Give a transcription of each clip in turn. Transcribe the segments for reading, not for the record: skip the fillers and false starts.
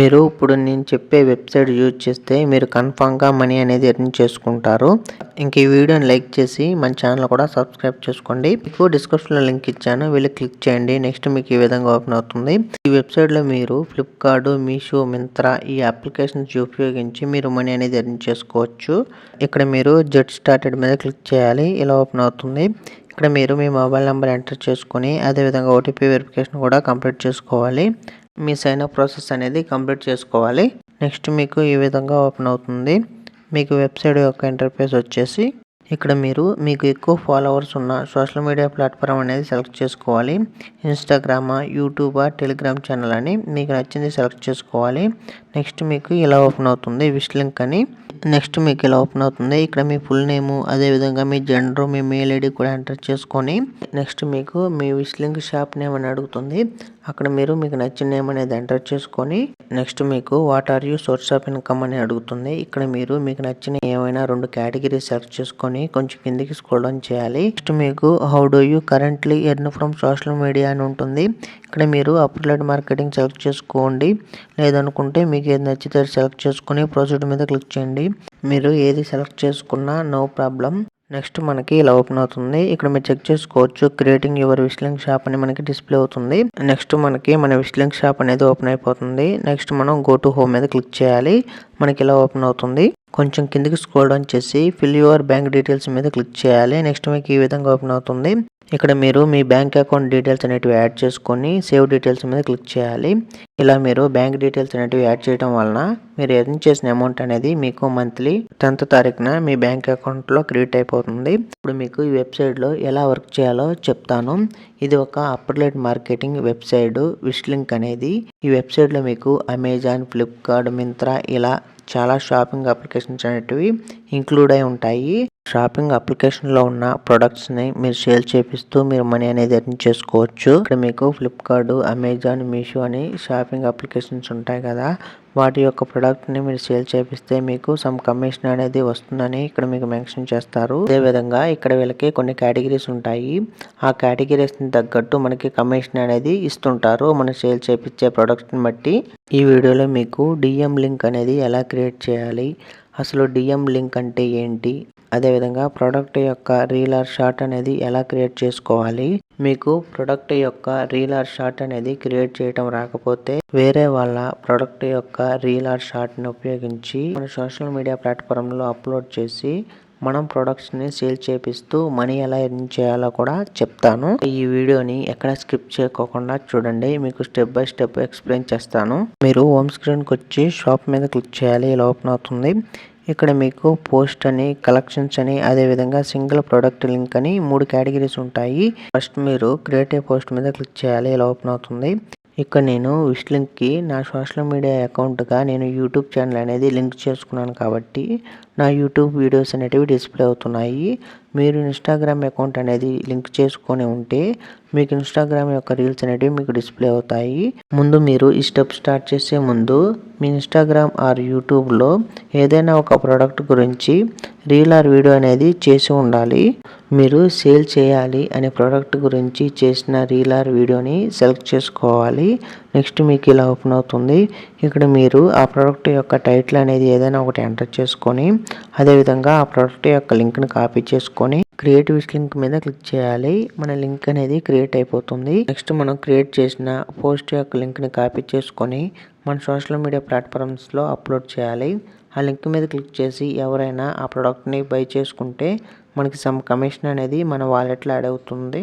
మీరు ఇప్పుడు నేను చెప్పే వెబ్సైట్ యూజ్ చేస్తే మీరు కన్ఫామ్గా మనీ అనేది ఎర్న్ చేసుకుంటారు. ఇంక ఈ వీడియోని లైక్ చేసి మన ఛానల్ కూడా సబ్స్క్రైబ్ చేసుకోండి. మీకు డిస్క్రిప్షన్లో లింక్ ఇచ్చాను, వెళ్ళి క్లిక్ చేయండి. నెక్స్ట్ మీకు ఈ విధంగా ఓపెన్ అవుతుంది. ఈ వెబ్సైట్లో మీరు ఫ్లిప్కార్ట్, మీషో, మింత్రా ఈ అప్లికేషన్స్ ఉపయోగించి మీరు మనీ అనేది ఎర్న్ చేసుకోవచ్చు. ఇక్కడ మీరు గెట్ స్టార్టెడ్ మీద క్లిక్ చేయాలి. ఇలా ఓపెన్ అవుతుంది. ఇక్కడ మీరు మీ మొబైల్ నెంబర్ ఎంటర్ చేసుకొని అదేవిధంగా ఓటీపీ వెరిఫికేషన్ కూడా కంప్లీట్ చేసుకోవాలి. మీ సైన్ అప్ ప్రాసెస్ అనేది కంప్లీట్ చేసుకోవాలి. నెక్స్ట్ మీకు ఈ విధంగా ఓపెన్ అవుతుంది. మీకు వెబ్సైట్ యొక్క ఇంటర్ఫేస్ వచ్చేసి ఇక్కడ మీకు ఎక్కువ ఫాలోవర్స్ ఉన్న సోషల్ మీడియా ప్లాట్ఫామ్ అనేది సెలెక్ట్ చేసుకోవాలి. ఇన్స్టాగ్రామా, యూట్యూబా, టెలిగ్రామ్ ఛానల్ అని మీకు నచ్చింది సెలెక్ట్ చేసుకోవాలి. నెక్స్ట్ మీకు ఇలా ఓపెన్ అవుతుంది విష్ లింక్ అని. నెక్స్ట్ మీకు ఇలా ఓపెన్ అవుతుంది. ఇక్కడ మీ ఫుల్ నేము అదేవిధంగా మీ జెండర్, మీ మెయిల్ ఐడి కూడా ఎంటర్ చేసుకొని నెక్స్ట్ మీకు మీ విష్ లింక్ షాప్ నేమ్ అని అడుగుతుంది. అక్కడ మీకు నచ్చిన నేమ్ అనేది ఎంటర్ చేసుకొని నెక్స్ట్ మీకు what are you source of income అని అడుగుతుంది. ఇక్కడ మీకు నచ్చిన ఏమైనా 2 కేటగిరీస్ సెలెక్ట్ చేసుకొని కొంచెం కిందికి స్క్రోల్ డౌన్ చేయాలి. నెక్స్ట్ మీకు how do you currently earn from social media అని ఉంటుంది. ఇక్కడ మీరు అప్లైడ్ మార్కెటింగ్ సెలెక్ట్ చేసుకోండి. లేదనుకుంటే మీకు ఏది నచ్చితే సెలెక్ట్ చేసుకుని ప్రొసీడ్ మీద క్లిక్ చేయండి. మీరు ఏది సెలెక్ట్ చేసుకున్నా నో ప్రాబ్లం. నెక్స్ట్ మనకి ఇలా ఓపెన్ అవుతుంది. ఇక్కడ మీరు చెక్ చేసుకోవచ్చు creating your wish link shop అని మనకి డిస్ప్లే అవుతుంది. నెక్స్ట్ మనకి మన విష్ లింక్ షాప్ అనేది ఓపెన్ అయిపోతుంది. నెక్స్ట్ మనం గో టు హోమ్ మీద క్లిక్ చేయాలి. మనకి ఇలా ఓపెన్ అవుతుంది. కొంచెం కిందికి స్క్రోల్ డౌన్ చేసి ఫిల్ యువర్ బ్యాంక్ డీటెయిల్స్ మీద క్లిక్ చేయాలి. నెక్స్ట్ మీకు ఈ విధంగా ఓపెన్ అవుతుంది. ఇక్కడ మీరు మీ బ్యాంక్ అకౌంట్ డీటెయిల్స్ అనేటివి యాడ్ చేసుకొని సేవ్ డీటెయిల్స్ మీద క్లిక్ చేయాలి. ఇలా మీరు బ్యాంక్ డీటెయిల్స్ అనేటివి యాడ్ చేయడం వలన మీరు ఎర్న్ చేసిన అమౌంట్ అనేది మీకు మంత్లీ 10th తారీఖున మీ బ్యాంక్ అకౌంట్లో క్రెడిట్ అయిపోతుంది. ఇప్పుడు మీకు ఈ వెబ్సైట్లో ఎలా వర్క్ చేయాలో చెప్తాను. ఇది ఒక applied marketing website wish link అనేది. ఈ వెబ్సైట్లో మీకు అమెజాన్, ఫ్లిప్కార్ట్, మింత్రా ఇలా చాలా షాపింగ్ అప్లికేషన్స్ అనేటివి ఇంక్లూడ్ అయి ఉంటాయి. షాపింగ్ అప్లికేషన్లో ఉన్న ప్రొడక్ట్స్ని మీరు సేల్ చేపిస్తూ మీరు మనీ అనేది ఎర్న్ చేసుకోవచ్చు. ఇక్కడ మీకు ఫ్లిప్కార్ట్, అమెజాన్, మీషో అని షాపింగ్ అప్లికేషన్స్ ఉంటాయి కదా, వాటి యొక్క ప్రొడక్ట్ని మీరు సేల్ చేపిస్తే మీకు సమ్ కమిషన్ అనేది వస్తుందని ఇక్కడ మీకు మెన్షన్ చేస్తారు. అదేవిధంగా ఇక్కడ వీళ్ళకి కొన్ని కేటగిరీస్ ఉంటాయి. ఆ కేటగిరీస్ని తగ్గట్టు మనకి కమిషన్ అనేది ఇస్తుంటారు మనం సేల్ చేపించే ప్రొడక్ట్ని బట్టి. ఈ వీడియోలో మీకు డిఎం లింక్ అనేది ఎలా క్రియేట్ చేయాలి, అసలు డిఎం లింక్ అంటే ఏంటి, అదేవిధంగా ప్రోడక్ట్ యొక్క రీల్ ఆర్ షార్ట్ అనేది ఎలా క్రియేట్ చేసుకోవాలి. మీకు ప్రోడక్ట్ యొక్క రీల్ ఆర్ షార్ట్ అనేది క్రియేట్ చేయడం రాకపోతే వేరే వాళ్ళ ప్రోడక్ట్ యొక్క రీల్ ఆర్ షార్ట్ని ఉపయోగించి మన సోషల్ మీడియా ప్లాట్ఫామ్లో అప్లోడ్ చేసి మనం ప్రొడక్ట్స్ని సేల్ చేపిస్తూ మనీ ఎలా ఎర్న్ చేయాలో కూడా చెప్తాను. ఈ వీడియోని ఎక్కడ స్కిప్ చేయకోకుండా చూడండి, మీకు స్టెప్ బై స్టెప్ ఎక్స్ప్లెయిన్ చేస్తాను. మీరు హోమ్ స్క్రీన్కి వచ్చి షాప్ మీద క్లిక్ చేయాలి. ఇలా ఓపెన్ అవుతుంది. ఇక్కడ మీకు పోస్ట్ అని, కలెక్షన్స్ అని, అదేవిధంగా సింగిల్ ప్రోడక్ట్ లింక్ అని 3 కేటగిరీస్ ఉంటాయి. ఫస్ట్ మీరు క్రియేట్ ఏ పోస్ట్ మీద క్లిక్ చేయాలి. ఇలా ఓపెన్ అవుతుంది. ఇక్కడ నేను విష్ లింక్కి నా సోషల్ మీడియా అకౌంట్గా నేను యూట్యూబ్ ఛానల్ అనేది లింక్ చేసుకున్నాను కాబట్టి నా యూట్యూబ్ వీడియోస్ అనేటివి డిస్ప్లే అవుతున్నాయి. మీరు ఇన్స్టాగ్రామ్ అకౌంట్ అనేది లింక్ చేసుకొని ఉంటే మీకు ఇన్స్టాగ్రామ్ యొక్క రీల్స్ అనేటివి మీకు డిస్ప్లే అవుతాయి. ముందు మీరు ఈ స్టెప్ స్టార్ట్ చేసే ముందు మీ ఇన్స్టాగ్రామ్ ఆర్ యూట్యూబ్లో ఏదైనా ఒక ప్రోడక్ట్ గురించి రీల్ ఆర్ వీడియో అనేది చేసి ఉండాలి. మీరు సేల్ చేయాలి అనే ప్రోడక్ట్ గురించి చేసిన రీల్ ఆర్ వీడియోని సెలెక్ట్ చేసుకోవాలి. నెక్స్ట్ మీకు ఇలా ఓపెన్ అవుతుంది. ఇక్కడ మీరు ఆ ప్రోడక్ట్ యొక్క టైటిల్ అనేది ఏదైనా ఒకటి ఎంటర్ చేసుకొని అదేవిధంగా ఆ ప్రోడక్ట్ యొక్క లింక్ని కాపీ చేసుకొని క్రియేట్ విష్ లింక్ మీద క్లిక్ చేయాలి. మన లింక్ అనేది క్రియేట్ అయిపోతుంది. నెక్స్ట్ మనం క్రియేట్ చేసిన పోస్ట్ యొక్క లింక్ని కాపీ చేసుకొని మన సోషల్ మీడియా ప్లాట్ఫామ్స్లో అప్లోడ్ చేయాలి. ఆ లింక్ మీద క్లిక్ చేసి ఎవరైనా ఆ ప్రోడక్ట్ని బై చేసుకుంటే మనకి సమ్ కమిషన్ అనేది మన వాలెట్లో యాడ్ అవుతుంది.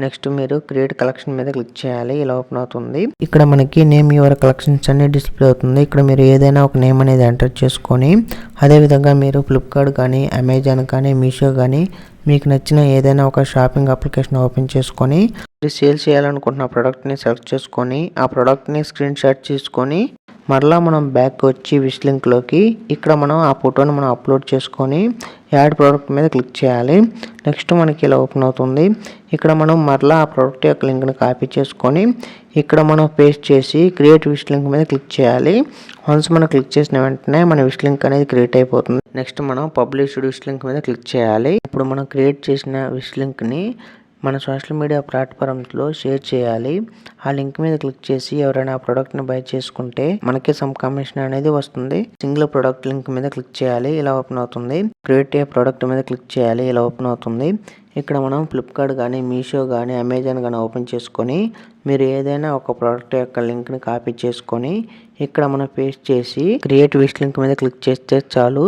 నెక్స్ట్ మీరు క్రియేట్ కలెక్షన్ మీద క్లిక్ చేయాలి. ఇలా ఓపెన్ అవుతుంది. ఇక్కడ మనకి నేమ్ యువర్ కలెక్షన్స్ అనే డిస్ప్లే అవుతుంది. ఇక్కడ మీరు ఏదైనా ఒక నేమ్ అనేది ఎంటర్ చేసుకొని అదేవిధంగా మీరు ఫ్లిప్కార్ట్ కానీ, అమెజాన్ కానీ, మీషో కానీ మీకు నచ్చిన ఏదైనా ఒక షాపింగ్ అప్లికేషన్ ఓపెన్ చేసుకొని సేల్ చేయాలనుకుంటున్న ప్రోడక్ట్ని సెలెక్ట్ చేసుకొని ఆ ప్రోడక్ట్ని స్క్రీన్ షాట్ తీసుకొని మరలా మనం బ్యాక్ వచ్చి విష్ లింక్లోకి ఇక్కడ మనం ఆ ఫోటోని మనం అప్లోడ్ చేసుకొని యాడ్ ప్రోడక్ట్ మీద క్లిక్ చేయాలి. నెక్స్ట్ మనకి ఇలా ఓపెన్ అవుతుంది. ఇక్కడ మనం మరలా ఆ ప్రోడక్ట్ యొక్క లింక్ని కాపీ చేసుకొని ఇక్కడ మనం పేస్ట్ చేసి క్రియేట్ విష్ లింక్ మీద క్లిక్ చేయాలి. వన్స్ మనం క్లిక్ చేసిన వెంటనే మన విష్ లింక్ అనేది క్రియేట్ అయిపోతుంది. నెక్స్ట్ మనం పబ్లిష్డ్ విష్ లింక్ మీద క్లిక్ చేయాలి. ఇప్పుడు మనం క్రియేట్ చేసిన విష్ లింక్ని మన సోషల్ మీడియా ప్లాట్ఫామ్స్లో షేర్ చేయాలి. ఆ లింక్ మీద క్లిక్ చేసి ఎవరైనా ఆ ప్రోడక్ట్ని బై చేసుకుంటే మనకి సమ్ కమిషన్ అనేది వస్తుంది. సింగిల్ ప్రోడక్ట్ లింక్ మీద క్లిక్ చేయాలి, ఇలా ఓపెన్ అవుతుంది. క్రియేట్ ఏ ప్రోడక్ట్ మీద క్లిక్ చేయాలి, ఇలా ఓపెన్ అవుతుంది. ఇక్కడ మనం ఫ్లిప్కార్ట్ కానీ, మీషో కానీ, అమెజాన్ కానీ ఓపెన్ చేసుకొని మీరు ఏదైనా ఒక ప్రోడక్ట్ యొక్క లింక్ని కాపీ చేసుకొని ఇక్కడ మనం పేస్ట్ చేసి క్రియేట్ విష్ లింక్ మీద క్లిక్ చేస్తే చాలు,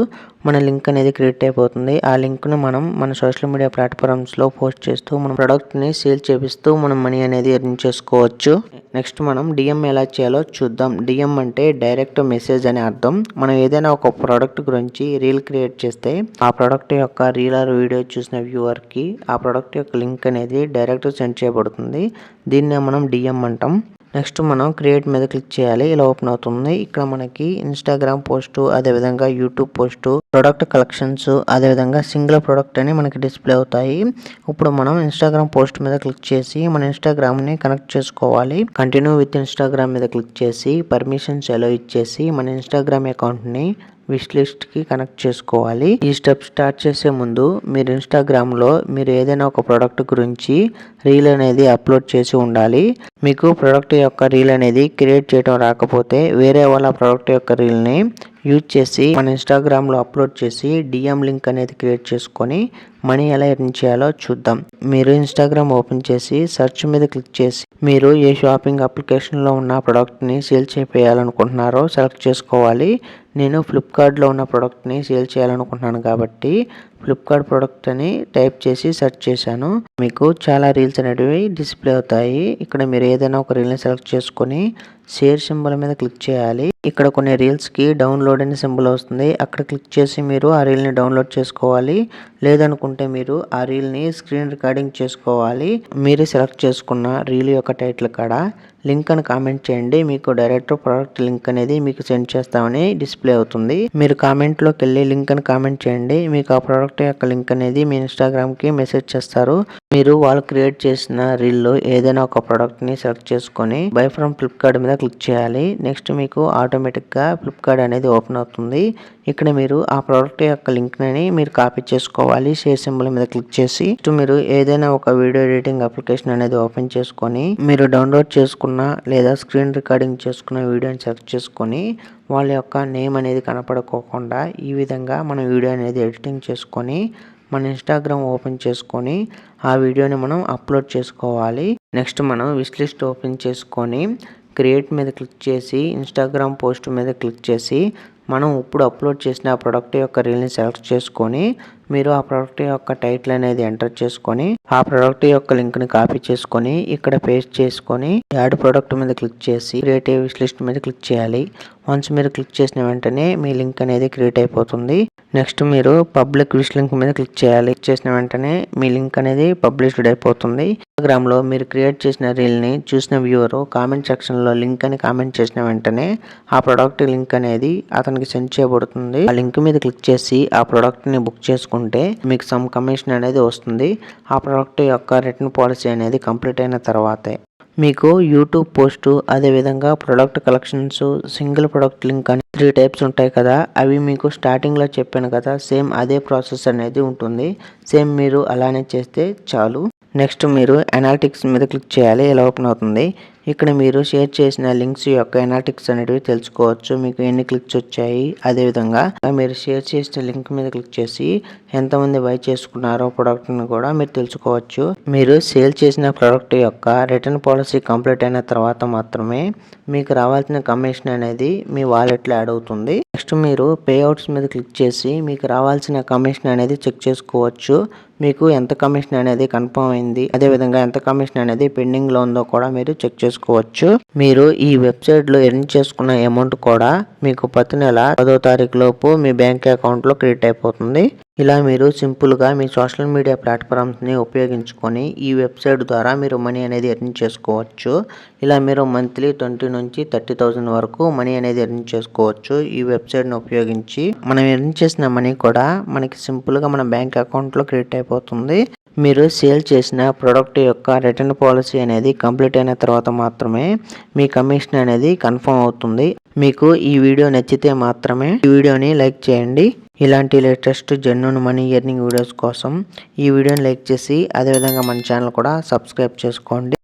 మన లింక్ అనేది క్రియేట్ అయిపోతుంది. ఆ లింక్ను మనం మన సోషల్ మీడియా ప్లాట్ఫామ్స్లో పోస్ట్ చేస్తూ మన ప్రోడక్ట్ని సేల్ చేపిస్తూ మనం మనీ అనేది ఎర్న్ చేసుకోవచ్చు. నెక్స్ట్ మనం డిఎం ఎలా చేయాలో చూద్దాం. డిఎం అంటే డైరెక్ట్ మెసేజ్ అని అర్థం. మనం ఏదైనా ఒక ప్రోడక్ట్ గురించి రీల్ క్రియేట్ చేస్తే ఆ ప్రోడక్ట్ యొక్క రీల్ ఆర్ వీడియో చూసిన వ్యూవర్కి ఆ ప్రోడక్ట్ యొక్క లింక్ అనేది డైరెక్ట్ సెండ్ చేయబడుతుంది. దీన్నే మనం డిఎం అంటాం. నెక్స్ట్ మనం క్రియేట్ మీద క్లిక్ చేయాలి, ఇలా ఓపెన్ అవుతుంది. ఇక్కడ మనకి ఇన్స్టాగ్రామ్ పోస్ట్, అదేవిధంగా యూట్యూబ్ పోస్ట్, ప్రొడక్ట్ కలెక్షన్స్, అదేవిధంగా సింగిల్ ప్రొడక్ట్ అని మనకి డిస్ప్లే అవుతాయి. ఇప్పుడు మనం ఇన్స్టాగ్రామ్ పోస్ట్ మీద క్లిక్ చేసి మన ఇన్స్టాగ్రామ్ని కనెక్ట్ చేసుకోవాలి. కంటిన్యూ విత్ ఇన్స్టాగ్రామ్ మీద క్లిక్ చేసి పర్మిషన్స్ ఎలా ఇచ్చేసి మన ఇన్స్టాగ్రామ్ అకౌంట్ని విష్ లిస్ట్కి కనెక్ట్ చేసుకోవాలి. ఈ స్టెప్ స్టార్ట్ చేసే ముందు మీరు ఇన్స్టాగ్రామ్లో మీరు ఏదైనా ఒక ప్రోడక్ట్ గురించి రీల్ అనేది అప్లోడ్ చేసి ఉండాలి. మీకు ప్రోడక్ట్ యొక్క రీల్ అనేది క్రియేట్ చేయడం రాకపోతే వేరే వాళ్ళ ప్రోడక్ట్ యొక్క రీల్ని యూజ్ చేసి మన ఇన్స్టాగ్రామ్లో అప్లోడ్ చేసి డిఎం లింక్ అనేది క్రియేట్ చేసుకొని మనీ ఎలా ఎర్న్ చేయాలో చూద్దాం. మీరు ఇన్స్టాగ్రామ్ ఓపెన్ చేసి సెర్చ్ మీద క్లిక్ చేసి మీరు ఏ షాపింగ్ అప్లికేషన్లో ఉన్న ప్రోడక్ట్ని సేల్ చేయాలనుకుంటున్నారో సెలెక్ట్ చేసుకోవాలి. నేను ఫ్లిప్కార్ట్లో ఉన్న ప్రోడక్ట్ని సేల్ చేయాలనుకుంటున్నాను కాబట్టి ఫ్లిప్కార్ట్ ప్రోడక్ట్ అని టైప్ చేసి సెర్చ్ చేశాను. మీకు చాలా రీల్స్ అనేటివి డిస్ప్లే అవుతాయి. ఇక్కడ మీరు ఏదైనా ఒక రీల్ని సెలెక్ట్ చేసుకొని షేర్ సింబల్ మీద క్లిక్ చేయాలి. ఇక్కడ కొన్ని రీల్స్కి డౌన్లోడ్ అనే సింబల్ వస్తుంది. అక్కడ క్లిక్ చేసి మీరు ఆ రీల్ని డౌన్లోడ్ చేసుకోవాలి. లేదనుకుంటే మీరు ఆ రీల్ని స్క్రీన్ రికార్డింగ్ చేసుకోవాలి. మీరు సెలెక్ట్ చేసుకున్న రీల్ యొక్క టైటిల్ కాడ లింక్ అని కామెంట్ చేయండి. మీకు డైరెక్ట్ ప్రోడక్ట్ లింక్ అనేది మీకు సెండ్ చేస్తామని డిస్ప్లే అవుతుంది. మీరు కామెంట్లోకి వెళ్ళి లింక్ అని కామెంట్ చేయండి. మీకు ఆ ప్రోడక్ట్ యొక్క లింక్ అనేది మీ ఇన్స్టాగ్రామ్కి మెసేజ్ చేస్తారు. మీరు వాళ్ళు క్రియేట్ చేసిన రీల్లో ఏదైనా ఒక ప్రోడక్ట్ని సెలెక్ట్ చేసుకొని బై ఫ్రమ్ ఫ్లిప్కార్ట్ మీద క్లిక్ చేయాలి. నెక్స్ట్ మీకు ఆటోమేటిక్గా ఫ్లిప్కార్ట్ అనేది ఓపెన్ అవుతుంది. ఇక్కడ మీరు ఆ ప్రోడక్ట్ యొక్క లింక్ని మీరు కాపీ చేసుకోవాలి. షేర్ సింబల్ మీద క్లిక్ చేసి మీరు ఏదైనా ఒక వీడియో ఎడిటింగ్ అప్లికేషన్ అనేది ఓపెన్ చేసుకొని మీరు డౌన్లోడ్ చేసుకున్న లేదా స్క్రీన్ రికార్డింగ్ చేసుకున్న వీడియోని సెలెక్ట్ చేసుకొని వాళ్ళ యొక్క నేమ్ అనేది కనపడుకోకుండా ఈ విధంగా మనం వీడియో అనేది ఎడిటింగ్ చేసుకొని మన ఇన్స్టాగ్రామ్ ఓపెన్ చేసుకొని ఆ వీడియోని మనం అప్లోడ్ చేసుకోవాలి. నెక్స్ట్ మనం విష్ లిస్ట్ ఓపెన్ చేసుకొని క్రియేట్ మీద క్లిక్ చేసి ఇన్స్టాగ్రామ్ పోస్ట్ మీద క్లిక్ చేసి మనం ఇప్పుడు అప్లోడ్ చేసిన ఆ ప్రోడక్ట్ యొక్క రీల్ని సెలెక్ట్ చేసుకొని మీరు ఆ ప్రోడక్ట్ యొక్క టైటిల్ అనేది ఎంటర్ చేసుకొని ఆ ప్రోడక్ట్ యొక్క లింక్ని కాపీ చేసుకొని ఇక్కడ పేస్ట్ చేసుకొని యాడ్ ప్రోడక్ట్ మీద క్లిక్ చేసి క్రియేట్ ఏ విష్ లిస్ట్ మీద క్లిక్ చేయాలి. వన్స్ మీరు క్లిక్ చేసిన వెంటనే మీ లింక్ అనేది క్రియేట్ అయిపోతుంది. నెక్స్ట్ మీరు పబ్లిక్ విష్ లింక్ మీద క్లిక్ చేయాలి. క్లిక్ చేసిన వెంటనే మీ లింక్ అనేది పబ్లిష్డ్ అయిపోతుంది. ఇన్స్టాగ్రామ్లో మీరు క్రియేట్ చేసిన రీల్ని చూసిన వ్యూవర్ కామెంట్ సెక్షన్లో లింక్ అని కామెంట్ చేసిన వెంటనే ఆ ప్రోడక్ట్ లింక్ అనేది అతనికి సెండ్ చేయబడుతుంది. ఆ లింక్ మీద క్లిక్ చేసి ఆ ప్రోడక్ట్ని బుక్ చేసుకుంటే మీకు సమ్ కమిషన్ అనేది వస్తుంది. ఆ ప్రోడక్ట్ యొక్క రిటర్న్ పాలసీ అనేది కంప్లీట్ అయిన తర్వాతే మీకు యూట్యూబ్ పోస్ట్, అదేవిధంగా product collections, single product link అని 3 టైప్స్ ఉంటాయి కదా, అవి మీకు స్టార్టింగ్లో చెప్పాను కదా, సేమ్ అదే ప్రాసెస్ అనేది ఉంటుంది. సేమ్ మీరు అలానే చేస్తే చాలు. నెక్స్ట్ మీరు అనాలిటిక్స్ మీద క్లిక్ చేయాలి, ఇలా ఓపెన్ అవుతుంది. ఇక్కడ మీరు షేర్ చేసిన లింక్స్ యొక్క అనాలిటిక్స్ అనేవి తెలుసుకోవచ్చు. మీకు ఎన్ని క్లిక్స్ వచ్చాయి, అదేవిధంగా మీరు షేర్ చేసిన లింక్ మీద క్లిక్ చేసి ఎంతమంది బై చేసుకున్నారో ప్రోడక్ట్ని కూడా మీరు తెలుసుకోవచ్చు. మీరు సేల్ చేసిన ప్రోడక్ట్ యొక్క రిటర్న్ పాలసీ కంప్లీట్ అయిన తర్వాత మాత్రమే మీకు రావాల్సిన కమిషన్ అనేది మీ వాలెట్లో యాడ్ అవుతుంది. నెక్స్ట్ మీరు పేఅవుట్స్ మీద క్లిక్ చేసి మీకు రావాల్సిన కమిషన్ అనేది చెక్ చేసుకోవచ్చు. మీకు ఎంత కమిషన్ అనేది కన్ఫర్మ్ అయింది, అదేవిధంగా ఎంత కమిషన్ అనేది పెండింగ్లో ఉందో కూడా మీరు చెక్ చేసుకోవచ్చు. మీరు ఈ వెబ్సైట్లో ఎర్న్ చేసుకున్న అమౌంట్ కూడా మీకు ప్రతి నెల 10వ తారీఖు లోపు మీ బ్యాంక్ అకౌంట్లో క్రెడిట్ అయిపోతుంది. ఇలా మీరు సింపుల్గా మీ సోషల్ మీడియా ప్లాట్ఫామ్స్ని ఉపయోగించుకొని ఈ వెబ్సైట్ ద్వారా మీరు మనీ అనేది ఎర్న్ చేసుకోవచ్చు. ఇలా మీరు మంత్లీ 20 నుంచి 30,000 వరకు మనీ అనేది ఎర్న్ చేసుకోవచ్చు ఈ వెబ్సైట్ని ఉపయోగించి. మనం ఎర్న్ చేసిన మనీ కూడా మనకి సింపుల్గా మన బ్యాంక్ అకౌంట్లో క్రెడిట్ అయిపోతుంది. మీరు సేల్ చేసిన ప్రోడక్ట్ యొక్క రిటర్న్ పాలసీ అనేది కంప్లీట్ అయిన తర్వాత మాత్రమే మీ కమిషన్ అనేది కన్ఫర్మ్ అవుతుంది. మీకు ఈ వీడియో నచ్చితే మాత్రమే ఈ వీడియోని లైక్ చేయండి. ఇలాంటి latest genuine money earning videos కోసం ఈ వీడియోని లైక్ చేసి అదేవిధంగా మన ఛానల్ కూడా సబ్స్క్రైబ్ చేసుకోండి.